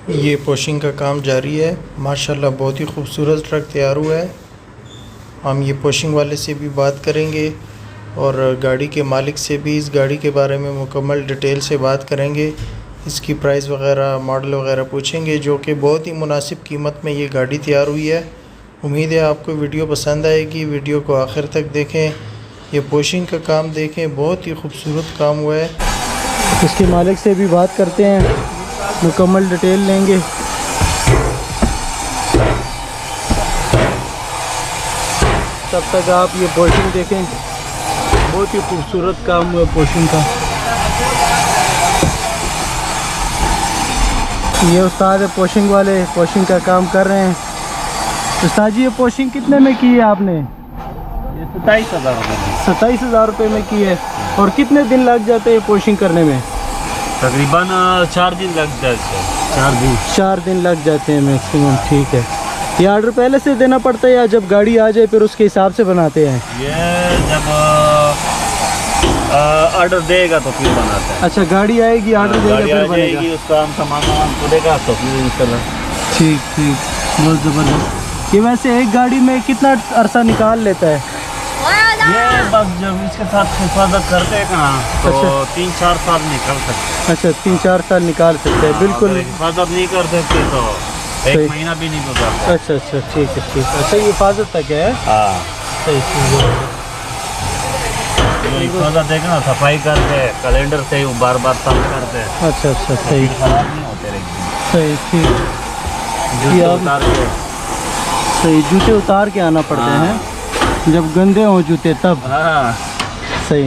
ये पोशिंग का काम जारी है। माशाल्लाह बहुत ही खूबसूरत ट्रक तैयार हुआ है। हम ये पोशिंग वाले से भी बात करेंगे और गाड़ी के मालिक से भी इस गाड़ी के बारे में मुकम्मल डिटेल से बात करेंगे। इसकी प्राइस वगैरह मॉडल वगैरह पूछेंगे, जो कि बहुत ही मुनासिब कीमत में ये गाड़ी तैयार हुई है। उम्मीद है आपको वीडियो पसंद आएगी। वीडियो को आखिर तक देखें, ये पोशिंग का काम देखें, बहुत ही खूबसूरत काम हुआ है। इसके मालिक से भी बात करते हैं, मुकम्मल डिटेल लेंगे। तब तक आप ये पोशिंग देखें, बहुत ही खूबसूरत काम हुआ पोशिंग का। ये उस्ताद है पोशिंग वाले, पोशिंग का काम कर रहे हैं। उस्ताद जी, ये पोशिंग कितने में की है आपने? ये 27,000 रुपये। 27,000 रुपये में की है। और कितने दिन लग जाते हैं पोशिंग करने में? तकरीबन 4 दिन लग जाते हैं। 4 दिन लग जाते हैं मैक्सिमम। ठीक है। ये ऑर्डर पहले से देना पड़ता है या जब गाड़ी आ जाए फिर उसके हिसाब से बनाते हैं? ये जब ऑर्डर देगा तो फिर बनाता है। अच्छा, गाड़ी आएगी, ऑर्डर देगा फिर बनेगा। उसका हम सामान खुलेगा तो फिर इंशाल्लाह। ठीक ठीक, बहुत ज़बरदस्त। ये वैसे एक गाड़ी में कितना अरसा निकाल लेता है? ये बस जब इसके साथ हिफाजत करते हैं ना तो 3-4 साल निकल सकते हैं। अच्छा, 3-4 साल निकाल सकते हैं। बिल्कुल। हिफाजत नहीं कर सकते तो 1 महीना भी नहीं गुजारता। अच्छा अच्छा, ठीक है ठीक है। अच्छा, ये हिफाजत तक है? हाँ, सही चीज़ है। हिफाजत देखना, सफाई करते हैं, कैलेंडर से ही बार बार साफ करते हैं। अच्छा अच्छा, सही खराब नहीं होते रहेंगे। सही, ठीक। जूते उतार के सही, जूते उतार के आना पड़ते हैं जब गंदे हों जूते तब। हाँ। सही।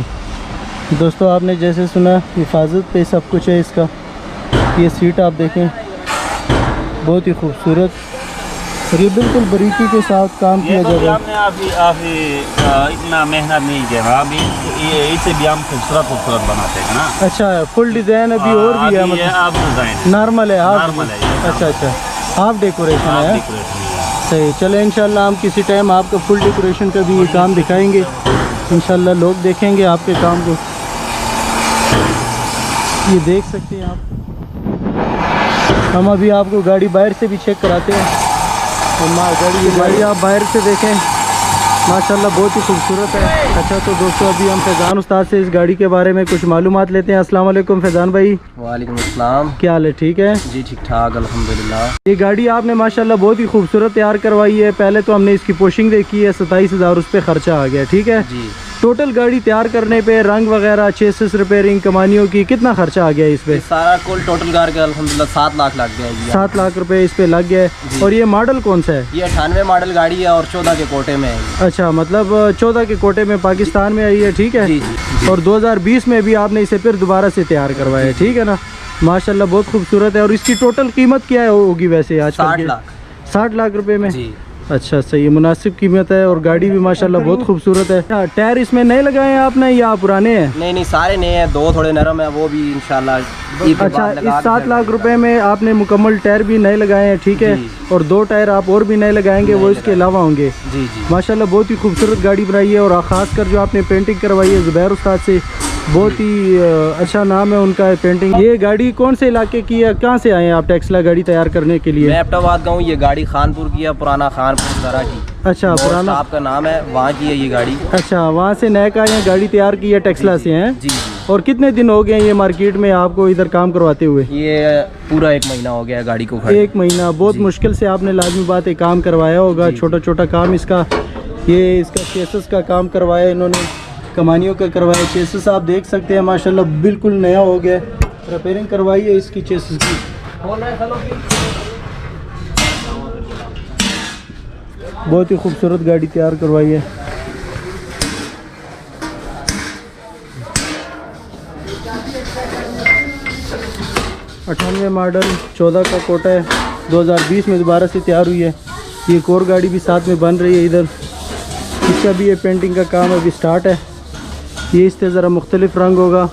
दोस्तों, आपने जैसे सुना, हिफाजत पे सब कुछ है इसका। ये सीट आप देखें, बहुत ही खूबसूरत और ये बिल्कुल बारीकी के साथ काम किया जा रहा है। हमने अभी इतना मेहनत नहीं किया, अभी इसे भी हम खूबसूरत बनाते हैं ना। अच्छा, फुल डिज़ाइन अभी और भी है? मतलब आप डिज़ाइन नॉर्मल है? नॉर्मल है। अच्छा अच्छा, हाफ डेकोरेशन है। सही। चले, इंशाल्लाह हम किसी टाइम आपको फुल डेकोरेशन का भी ये काम दिखाएंगे। इंशाल्लाह लोग देखेंगे आपके काम को। ये देख सकते हैं आप। हम अभी आपको गाड़ी बाहर से भी चेक कराते हैं। गाड़ी आप बाहर से देखें, माशाल्लाह बहुत ही खूबसूरत है। अच्छा, तो दोस्तों अभी हम फैज़ान उस्ताद से इस गाड़ी के बारे में कुछ मालूमात लेते हैं। अस्सलाम वालेकुम फैज़ान भाई। वालेकुम अस्सलाम। क्या हाल है? ठीक है जी, ठीक ठाक अल्हम्दुलिल्लाह। ये गाड़ी आपने माशाल्लाह बहुत ही खूबसूरत तैयार करवाई है। पहले तो हमने इसकी पोशिंग देखी है, 27,000 उस पर खर्चा आ गया। ठीक है जी। टोटल गाड़ी तैयार करने पे रंग वगैरह, चेसिस रिपेयरिंग, कमानियों की कितना खर्चा आ गया इस पे? सारा कुल टोटल कार के अल्हम्दुलिल्लाह 7 लाख लग गया है। 7 लाख रुपए इस पे लग गया है। और ये मॉडल कौन सा है? ये 98 मॉडल गाड़ी है और 14 के कोटे में है। अच्छा, मतलब 14 के कोटे में पाकिस्तान में आई है। ठीक है। जी, जी। और 2020 में भी आपने इसे फिर दोबारा से तैयार करवाया है। ठीक है ना, माशाल्लाह बहुत खूबसूरत है। और इसकी टोटल कीमत क्या होगी वैसे आज? 60 लाख। 60 लाख रुपए में? जी। अच्छा, सही, मुनासिब कीमत है। और गाड़ी भी माशाल्लाह बहुत खूबसूरत है। टायर इसमें नए लगाए हैं आपने या पुराने हैं? नहीं, सारे नए हैं, 2 थोड़े नरम है, वो भी इंशाल्लाह। अच्छा, इस 7 लाख रुपए में आपने मुकम्मल टायर भी नए लगाए हैं। ठीक है। और 2 टायर आप और भी नए लगाएंगे, वो इसके अलावा होंगे। जी जी, माशाल्लाह बहुत ही खूबसूरत गाड़ी बनाई है। और ख़ासकर जो आपने पेंटिंग करवाई है ज़ुबैर उस्ताद से, बहुत ही अच्छा नाम है उनका पेंटिंग। ये गाड़ी कौन से इलाके की है? कहाँ से आए हैं आप टेक्सला गाड़ी तैयार करने के लिए? मैं एबटाबाद का हूँ। ये गाड़ी खानपुर की है, पुराना खानपुर दरा की। अच्छा, पुराना आपका नाम है, वहाँ की है ये गाड़ी। अच्छा, वहाँ से नए का ये गाड़ी तैयार की है, टेक्सला से हैं? जी जी। और कितने दिन हो गए ये मार्केट में आपको इधर काम करवाते हुए? ये पूरा 1 महीना हो गया है गाड़ी को खड़े। 1 महीना? बहुत मुश्किल से आपने लाजमी बात है काम करवाया होगा। छोटा छोटा काम इसका, ये इसका चेसिस का काम करवाया इन्होंने, कमानियों का करवाया। चेसिस आप देख सकते हैं माशाल्लाह बिल्कुल नया हो गया। रिपेयरिंग करवाई है इसकी चेसिस की। बहुत ही खूबसूरत गाड़ी तैयार करवाई है। अठानवे मॉडल, 14 का कोटा है, 2020 में दोबारा से तैयार हुई है। ये एक और गाड़ी भी साथ में बन रही है इधर, इसका भी ये पेंटिंग का काम अभी स्टार्ट है। ये इससे ज़रा मुख्तलिफ रंग होगा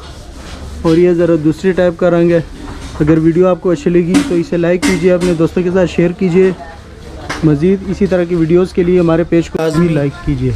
और ये ज़रा दूसरी टाइप का रंग है। अगर वीडियो आपको अच्छी लगी तो इसे लाइक कीजिए, अपने दोस्तों के साथ शेयर कीजिए। मज़ीद इसी तरह की वीडियोस के लिए हमारे पेज को लाजमी लाइक कीजिए।